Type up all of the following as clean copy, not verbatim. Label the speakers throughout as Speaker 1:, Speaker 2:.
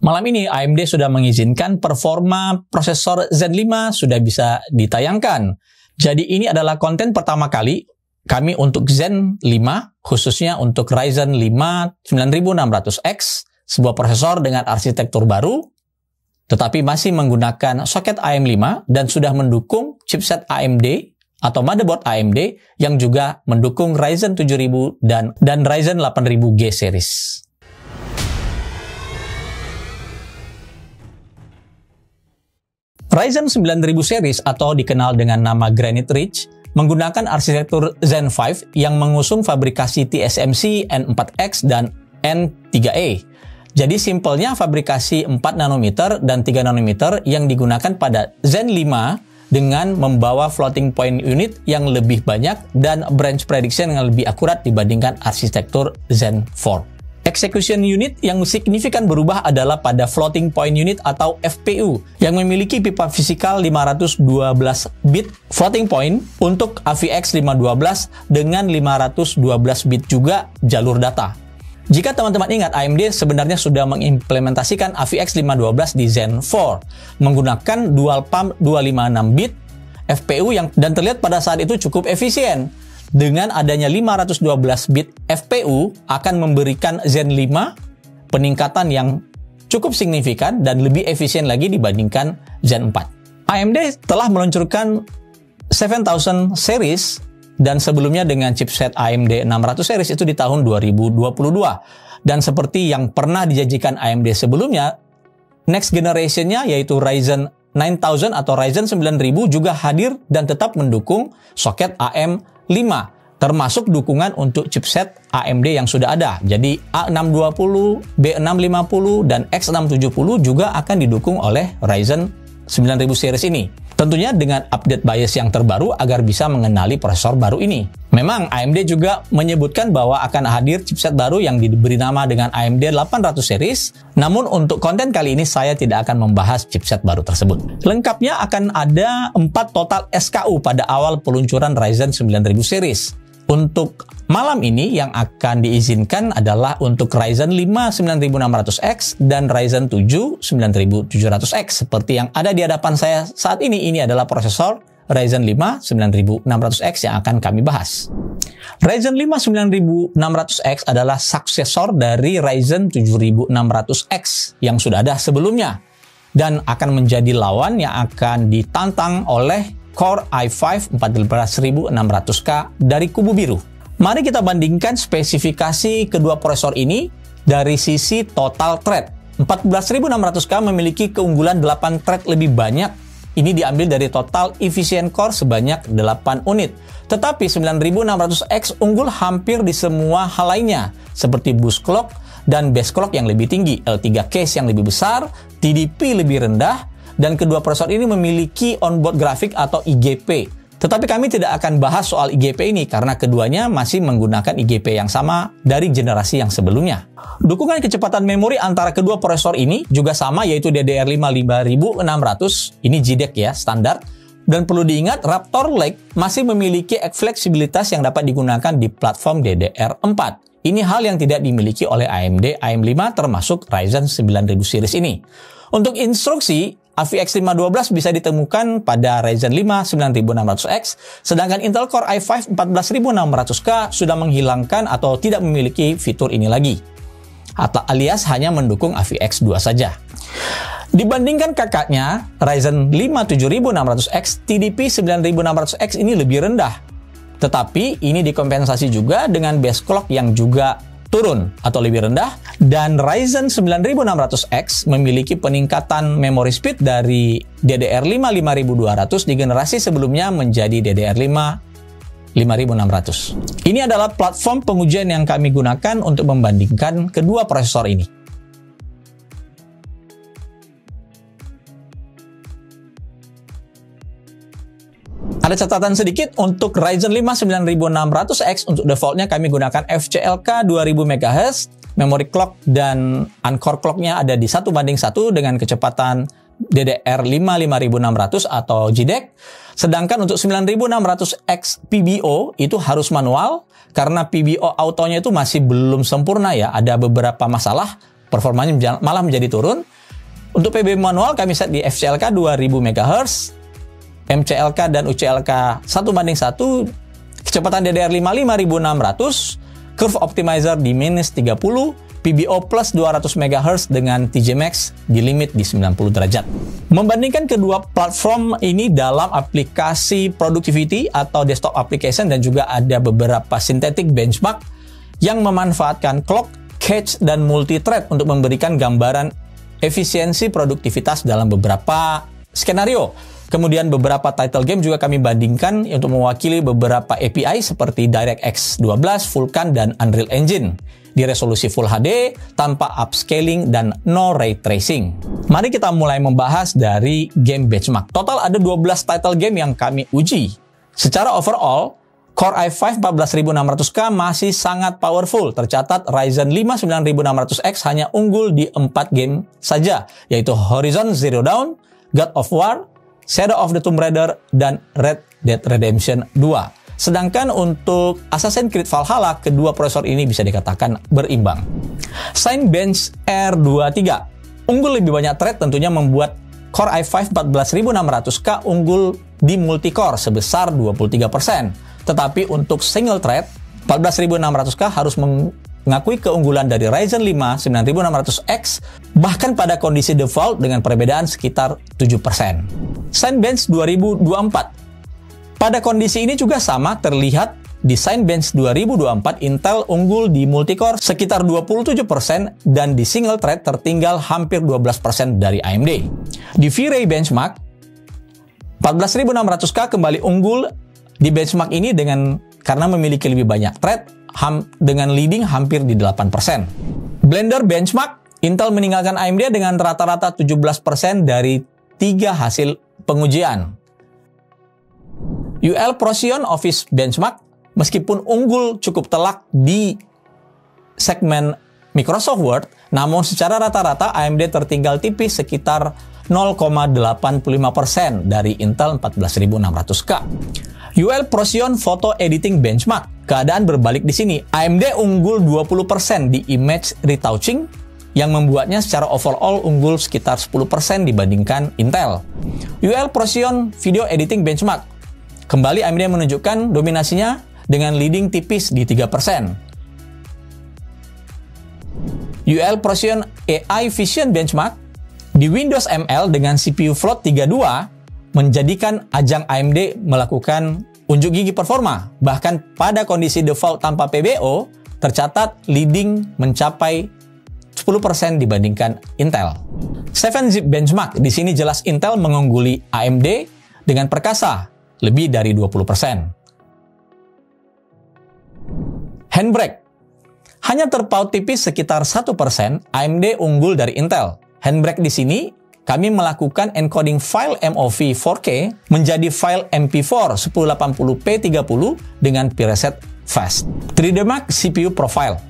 Speaker 1: Malam ini AMD sudah mengizinkan performa prosesor Zen 5 sudah bisa ditayangkan. Jadi ini adalah konten pertama kali kami untuk Zen 5, khususnya untuk Ryzen 5 9600X, sebuah prosesor dengan arsitektur baru, tetapi masih menggunakan soket AM5 dan sudah mendukung chipset AMD atau motherboard AMD yang juga mendukung Ryzen 7000 dan Ryzen 8000G series. Ryzen 9000 series atau dikenal dengan nama Granite Ridge menggunakan arsitektur Zen 5 yang mengusung fabrikasi TSMC N4X dan N3A. Jadi simpelnya fabrikasi 4 nanometer dan 3 nanometer yang digunakan pada Zen 5 dengan membawa floating point unit yang lebih banyak dan branch prediction yang lebih akurat dibandingkan arsitektur Zen 4. Execution unit yang signifikan berubah adalah pada floating point unit atau FPU yang memiliki pipa fisikal 512 bit floating point untuk AVX 512 dengan 512 bit juga jalur data. Jika teman-teman ingat, AMD sebenarnya sudah mengimplementasikan AVX 512 di Zen 4 menggunakan dual pump 256 bit FPU dan terlihat pada saat itu cukup efisien. Dengan adanya 512 bit FPU akan memberikan Zen 5 peningkatan yang cukup signifikan dan lebih efisien lagi dibandingkan Zen 4. AMD telah meluncurkan 7000 series dan sebelumnya dengan chipset AMD 600 series itu di tahun 2022. Dan seperti yang pernah dijanjikan AMD sebelumnya, next generation-nya yaitu Ryzen 9000 atau Ryzen 9000 juga hadir dan tetap mendukung soket AM5, termasuk dukungan untuk chipset AMD yang sudah ada. Jadi A620, B650, dan X670 juga akan didukung oleh Ryzen 9000 series ini. Tentunya dengan update BIOS yang terbaru agar bisa mengenali prosesor baru ini. Memang AMD juga menyebutkan bahwa akan hadir chipset baru yang diberi nama dengan AMD 800 series. Namun untuk konten kali ini saya tidak akan membahas chipset baru tersebut. Lengkapnya akan ada 4 total SKU pada awal peluncuran Ryzen 9000 series. Untuk malam ini yang akan diizinkan adalah untuk Ryzen 5 9600X dan Ryzen 7 9700X. Seperti yang ada di hadapan saya saat ini adalah prosesor Ryzen 5 9600X yang akan kami bahas. Ryzen 5 9600X adalah suksesor dari Ryzen 7600X yang sudah ada sebelumnya dan akan menjadi lawan yang akan ditantang oleh Core i5 14600K dari kubu biru. Mari kita bandingkan spesifikasi kedua prosesor ini dari sisi total thread. 14600K memiliki keunggulan 8 thread lebih banyak. Ini diambil dari total efisien core sebanyak 8 unit. Tetapi 9600X unggul hampir di semua hal lainnya, seperti boost clock dan base clock yang lebih tinggi, L3 case yang lebih besar, TDP lebih rendah, dan kedua prosesor ini memiliki onboard graphic atau IGP. Tetapi kami tidak akan bahas soal IGP ini karena keduanya masih menggunakan IGP yang sama dari generasi yang sebelumnya. Dukungan kecepatan memori antara kedua prosesor ini juga sama, yaitu DDR5 5600, ini JEDEC ya, standar. Dan perlu diingat, Raptor Lake masih memiliki fleksibilitas yang dapat digunakan di platform DDR4. Ini hal yang tidak dimiliki oleh AMD AM5 termasuk Ryzen 9000 series ini. Untuk instruksi, AVX 512 bisa ditemukan pada Ryzen 5 9600X, sedangkan Intel Core i5 14600K sudah menghilangkan atau tidak memiliki fitur ini lagi, atau alias hanya mendukung AVX 2 saja. Dibandingkan kakaknya, Ryzen 5 7600X, TDP 9600X ini lebih rendah. Tetapi ini dikompensasi juga dengan base clock yang juga turun atau lebih rendah, dan Ryzen 9600X memiliki peningkatan memory speed dari DDR5 5200 di generasi sebelumnya menjadi DDR5 5600. Ini adalah platform pengujian yang kami gunakan untuk membandingkan kedua prosesor ini. Ada catatan sedikit untuk Ryzen 5 9600X, untuk defaultnya kami gunakan FCLK 2000 MHz, memory clock dan uncore clocknya ada di 1:1 dengan kecepatan DDR5 5600 atau JEDEC. Sedangkan untuk 9600X PBO itu harus manual karena PBO autonya itu masih belum sempurna ya, ada beberapa masalah. performanya malah menjadi turun. Untuk PB manual kami set di FCLK 2000 MHz, MCLK dan UCLK 1:1, kecepatan DDR5 5600, curve optimizer di minus 30, PBO plus 200 MHz dengan TJ Max di limit di 90 derajat. Membandingkan kedua platform ini dalam aplikasi productivity atau desktop application dan juga ada beberapa synthetic benchmark yang memanfaatkan clock, cache, dan multi-thread untuk memberikan gambaran efisiensi produktivitas dalam beberapa skenario. Kemudian beberapa title game juga kami bandingkan untuk mewakili beberapa API seperti DirectX 12, Vulkan, dan Unreal Engine di resolusi Full HD, tanpa upscaling dan no ray tracing. Mari kita mulai membahas dari game benchmark. Total ada 12 title game yang kami uji. Secara overall, Core i5 14600K masih sangat powerful. Tercatat Ryzen 5 9600X hanya unggul di 4 game saja, yaitu Horizon Zero Dawn, God of War, Shadow of the Tomb Raider, dan Red Dead Redemption 2. Sedangkan untuk Assassin's Creed Valhalla, kedua prosesor ini bisa dikatakan berimbang. Cinebench R23 unggul lebih banyak thread, tentunya membuat Core i5 14600K unggul di multicore sebesar 23%. Tetapi untuk single thread, 14600K harus mengakui keunggulan dari Ryzen 5 9600X, bahkan pada kondisi default dengan perbedaan sekitar 7%. Cinebench 2024. Pada kondisi ini juga sama, terlihat di Cinebench 2024 Intel unggul di multicore sekitar 27% dan di single thread tertinggal hampir 12% dari AMD. Di V-Ray benchmark, 14600K kembali unggul di benchmark ini karena memiliki lebih banyak thread dengan leading hampir di 8%. Blender benchmark, Intel meninggalkan AMD dengan rata-rata 17% dari 3 hasil pengujian. UL Procyon Office benchmark, meskipun unggul cukup telak di segmen Microsoft Word, namun secara rata-rata AMD tertinggal tipis sekitar 0,85% dari Intel 14600K. UL Procyon Photo Editing Benchmark, keadaan berbalik di sini. AMD unggul 20% di image retouching, yang membuatnya secara overall unggul sekitar 10% dibandingkan Intel. UL Procyon Video Editing Benchmark, kembali AMD menunjukkan dominasinya dengan leading tipis di 3%. UL Procyon AI Vision Benchmark, di Windows ML dengan CPU float 32, menjadikan ajang AMD melakukan unjuk gigi performa. Bahkan pada kondisi default tanpa PBO, tercatat leading mencapai 10% dibandingkan Intel. 7-Zip Benchmark, di sini jelas Intel mengungguli AMD dengan perkasa, lebih dari 20%. Handbrake, hanya terpaut tipis sekitar 1%, AMD unggul dari Intel. Handbrake di sini kami melakukan encoding file MOV 4K menjadi file MP4 1080p30 dengan preset fast. 3D Mark CPU Profile.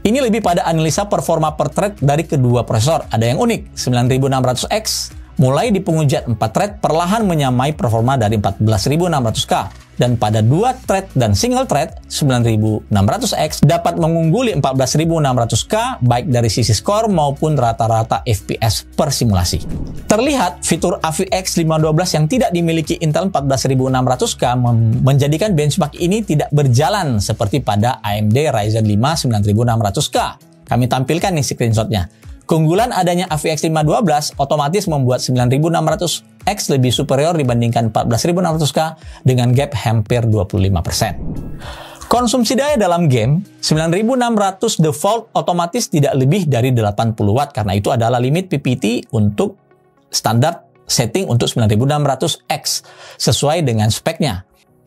Speaker 1: Ini lebih pada analisa performa per thread dari kedua prosesor. Ada yang unik, 9600X mulai di pengujian 4 thread perlahan menyamai performa dari 14600K. Dan pada 2 thread dan single thread, 9600X dapat mengungguli 14600K baik dari sisi skor maupun rata-rata FPS per simulasi. Terlihat fitur AVX 512 yang tidak dimiliki Intel 14600K menjadikan benchmark ini tidak berjalan seperti pada AMD Ryzen 5 9600K. Kami tampilkan nih screenshotnya. Keunggulan adanya AVX 512 otomatis membuat 9600X lebih superior dibandingkan 14600K dengan gap hampir 25%. Konsumsi daya dalam game, 9600 default otomatis tidak lebih dari 80 Watt karena itu adalah limit PPT untuk standar setting untuk 9600X sesuai dengan speknya.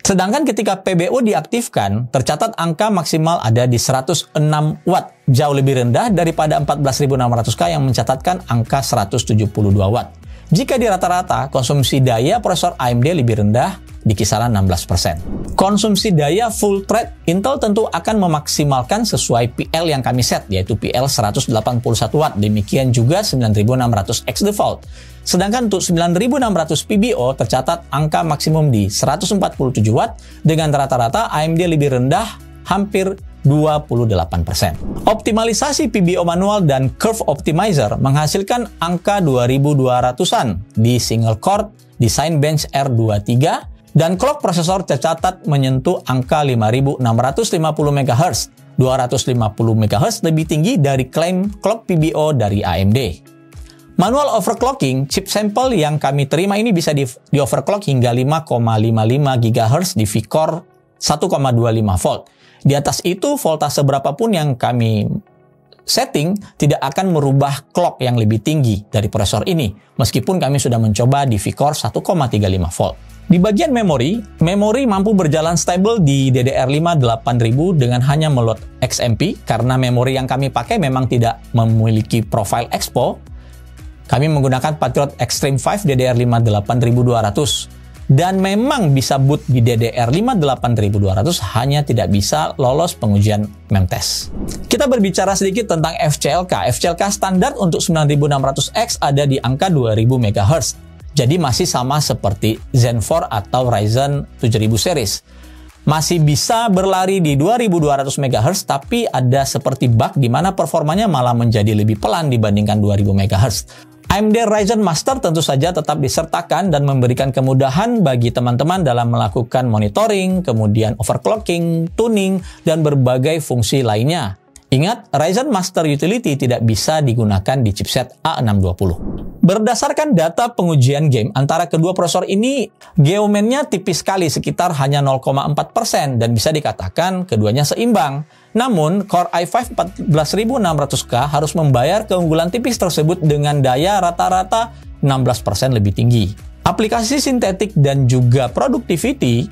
Speaker 1: Sedangkan ketika PBO diaktifkan, tercatat angka maksimal ada di 106 Watt, jauh lebih rendah daripada 14600K yang mencatatkan angka 172 Watt. Jika di rata-rata, konsumsi daya prosesor AMD lebih rendah di kisaran 16%. Konsumsi daya full thread, Intel tentu akan memaksimalkan sesuai PL yang kami set, yaitu PL 181 Watt, demikian juga 9600X default. Sedangkan untuk 9600 PBO tercatat angka maksimum di 147 Watt dengan rata-rata AMD lebih rendah hampir 28%. Optimalisasi PBO manual dan Curve Optimizer menghasilkan angka 2200-an di single core di Cinebench R23 dan clock prosesor tercatat menyentuh angka 5650 MHz. 250 MHz lebih tinggi dari klaim clock PBO dari AMD. Manual overclocking, chip sampel yang kami terima ini bisa di overclock hingga 5,55 GHz di V-Core 1,25 volt. Di atas itu, voltase berapapun yang kami setting tidak akan merubah clock yang lebih tinggi dari prosesor ini, meskipun kami sudah mencoba di V-Core 1,35 volt. Di bagian memori mampu berjalan stable di DDR5 8000 dengan hanya meload XMP, karena memori yang kami pakai memang tidak memiliki profile expo. Kami menggunakan Patriot Extreme 5 DDR5 8200 dan memang bisa boot di DDR5 8200, hanya tidak bisa lolos pengujian memtest. Kita berbicara sedikit tentang FCLK. FCLK standar untuk 9600X ada di angka 2000 MHz. Jadi masih sama seperti Zen 4 atau Ryzen 7000 series. Masih bisa berlari di 2200 MHz, tapi ada seperti bug di mana performanya malah menjadi lebih pelan dibandingkan 2000 MHz. AMD Ryzen Master tentu saja tetap disertakan dan memberikan kemudahan bagi teman-teman dalam melakukan monitoring, kemudian overclocking, tuning, dan berbagai fungsi lainnya. Ingat, Ryzen Master Utility tidak bisa digunakan di chipset A620. Berdasarkan data pengujian game antara kedua prosesor ini, geometnya tipis sekali, sekitar hanya 0,4%, dan bisa dikatakan keduanya seimbang. Namun, Core i5 14600K harus membayar keunggulan tipis tersebut dengan daya rata-rata 16% lebih tinggi. Aplikasi sintetik dan juga productivity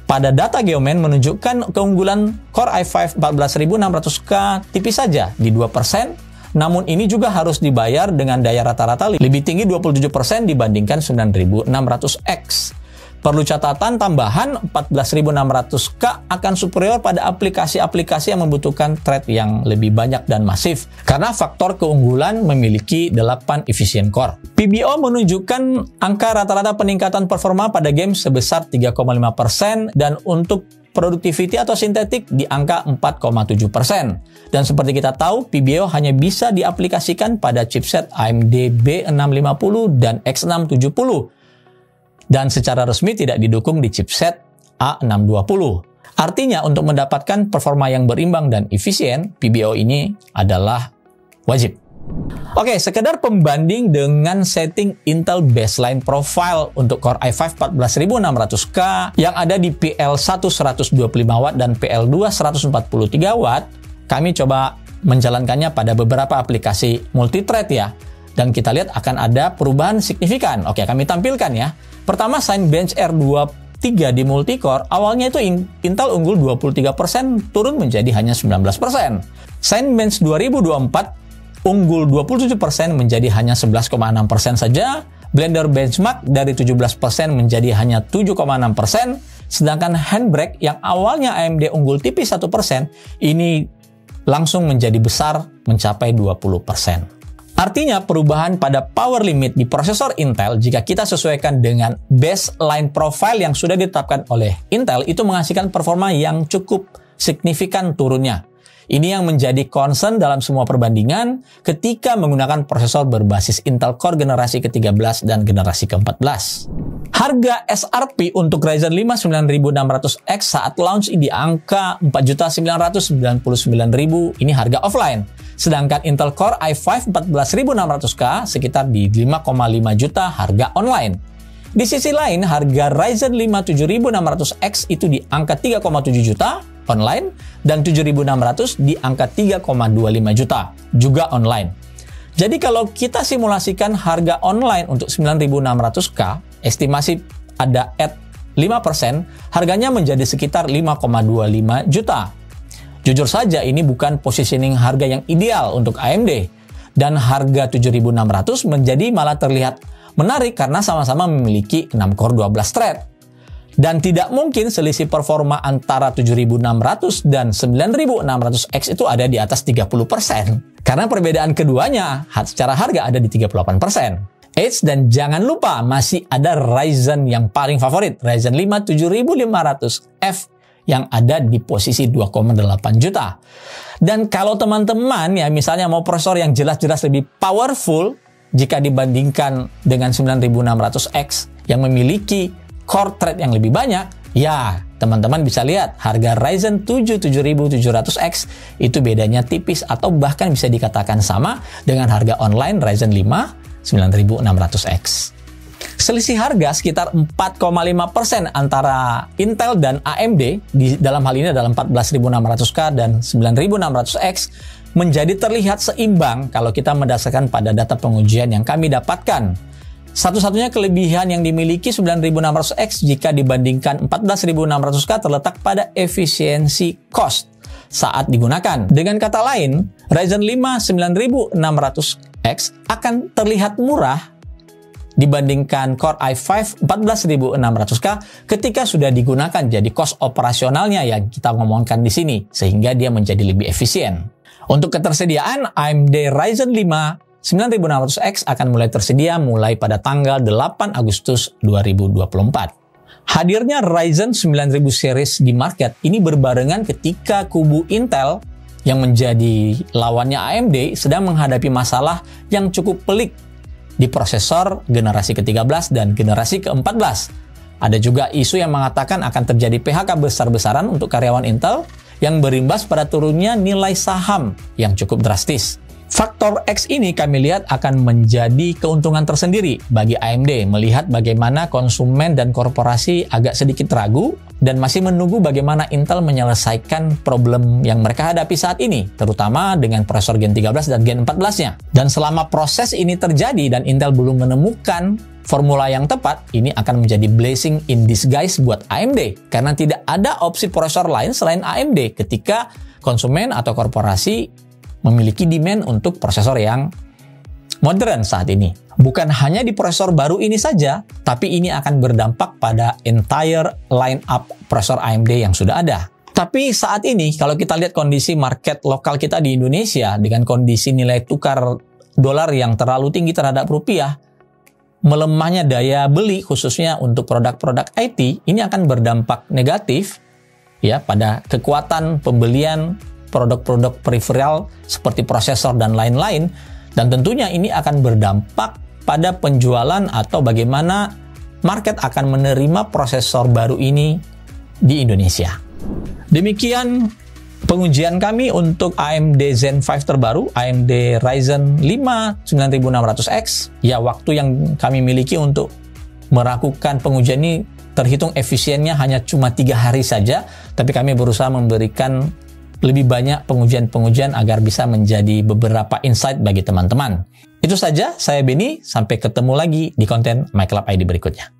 Speaker 1: pada data Geoman menunjukkan keunggulan Core i5 14600K tipis saja di 2%, namun ini juga harus dibayar dengan daya rata-rata lebih tinggi 27% dibandingkan 9600X. Perlu catatan tambahan, 14600K akan superior pada aplikasi-aplikasi yang membutuhkan thread yang lebih banyak dan masif, karena faktor keunggulan memiliki 8 efisien core. PBO menunjukkan angka rata-rata peningkatan performa pada game sebesar 3,5% dan untuk productivity atau sintetik di angka 4,7%. Dan seperti kita tahu, PBO hanya bisa diaplikasikan pada chipset AMD B650 dan X670. Dan secara resmi tidak didukung di chipset A620. Artinya, untuk mendapatkan performa yang berimbang dan efisien, PBO ini adalah wajib. Oke, sekedar pembanding dengan setting Intel Baseline Profile untuk Core i5 14600K yang ada di PL1 125W dan PL2 143W, kami coba menjalankannya pada beberapa aplikasi multithread ya. Dan kita lihat akan ada perubahan signifikan. Oke, kami tampilkan ya. Pertama, Cinebench R23 di multicore, awalnya itu Intel unggul 23%, turun menjadi hanya 19%. Cinebench 2024 unggul 27% menjadi hanya 11,6% saja. Blender benchmark dari 17% menjadi hanya 7,6%. Sedangkan Handbrake yang awalnya AMD unggul tipis 1%, ini langsung menjadi besar mencapai 20%. Artinya perubahan pada power limit di prosesor Intel jika kita sesuaikan dengan baseline profile yang sudah ditetapkan oleh Intel itu menghasilkan performa yang cukup signifikan turunnya. Ini yang menjadi concern dalam semua perbandingan ketika menggunakan prosesor berbasis Intel Core generasi ke-13 dan generasi ke-14. Harga SRP untuk Ryzen 5 9600X saat launch di angka 4.999.000, ini harga offline. Sedangkan Intel Core i5 14600K sekitar di 5,5 juta harga online. Di sisi lain, harga Ryzen 5 7600X itu di angka 3,7 juta online dan 7600 di angka 3,25 juta juga online. Jadi kalau kita simulasikan harga online untuk 9600K, estimasi ada add 5%, harganya menjadi sekitar 5,25 juta. Jujur saja ini bukan positioning harga yang ideal untuk AMD. Dan harga 7600 menjadi malah terlihat menarik karena sama-sama memiliki 6 core 12 thread. Dan tidak mungkin selisih performa antara 7600 dan 9600X itu ada di atas 30%. Karena perbedaan keduanya secara harga ada di 38%. Dan jangan lupa masih ada Ryzen yang paling favorit, Ryzen 5 7500F yang ada di posisi 2,8 juta. Dan kalau teman-teman ya misalnya mau prosesor yang jelas-jelas lebih powerful jika dibandingkan dengan 9600X yang memiliki core thread yang lebih banyak, ya teman-teman bisa lihat harga Ryzen 7 7700X itu bedanya tipis atau bahkan bisa dikatakan sama dengan harga online Ryzen 5 9600X. Selisih harga sekitar 4,5% antara Intel dan AMD dalam hal ini adalah 14600K dan 9600X menjadi terlihat seimbang kalau kita mendasarkan pada data pengujian yang kami dapatkan. Satu-satunya kelebihan yang dimiliki 9600X jika dibandingkan 14600K terletak pada efisiensi cost saat digunakan. Dengan kata lain, Ryzen 5 9600X akan terlihat murah dibandingkan Core i5 14600K ketika sudah digunakan, jadi cost operasionalnya yang kita ngomongkan di sini sehingga dia menjadi lebih efisien. Untuk ketersediaan, AMD Ryzen 5 9600X akan mulai tersedia mulai pada tanggal 8 Agustus 2024. Hadirnya Ryzen 9000 series di market ini berbarengan ketika kubu Intel yang menjadi lawannya AMD sedang menghadapi masalah yang cukup pelik di prosesor generasi ke-13 dan generasi ke-14. Ada juga isu yang mengatakan akan terjadi PHK besar-besaran untuk karyawan Intel yang berimbas pada turunnya nilai saham yang cukup drastis. Faktor X ini kami lihat akan menjadi keuntungan tersendiri bagi AMD melihat bagaimana konsumen dan korporasi agak sedikit ragu dan masih menunggu bagaimana Intel menyelesaikan problem yang mereka hadapi saat ini, terutama dengan prosesor Gen 13 dan Gen 14-nya. Dan selama proses ini terjadi dan Intel belum menemukan formula yang tepat, ini akan menjadi blessing in disguise buat AMD karena tidak ada opsi prosesor lain selain AMD ketika konsumen atau korporasi memiliki demand untuk prosesor yang modern saat ini. Bukan hanya di prosesor baru ini saja, tapi ini akan berdampak pada entire line-up prosesor AMD yang sudah ada. Tapi saat ini, kalau kita lihat kondisi market lokal kita di Indonesia, dengan kondisi nilai tukar dolar yang terlalu tinggi terhadap rupiah, melemahnya daya beli khususnya untuk produk-produk IT, ini akan berdampak negatif ya pada kekuatan pembelian produk-produk peripheral seperti prosesor dan lain-lain, dan tentunya ini akan berdampak pada penjualan atau bagaimana market akan menerima prosesor baru ini di Indonesia. Demikian pengujian kami untuk AMD Zen 5 terbaru, AMD Ryzen 5 9600X. Ya, waktu yang kami miliki untuk melakukan pengujian ini terhitung efisiennya hanya cuma 3 hari saja, tapi kami berusaha memberikan lebih banyak pengujian-pengujian agar bisa menjadi beberapa insight bagi teman-teman. Itu saja, saya Benny. Sampai ketemu lagi di konten MyClub ID berikutnya.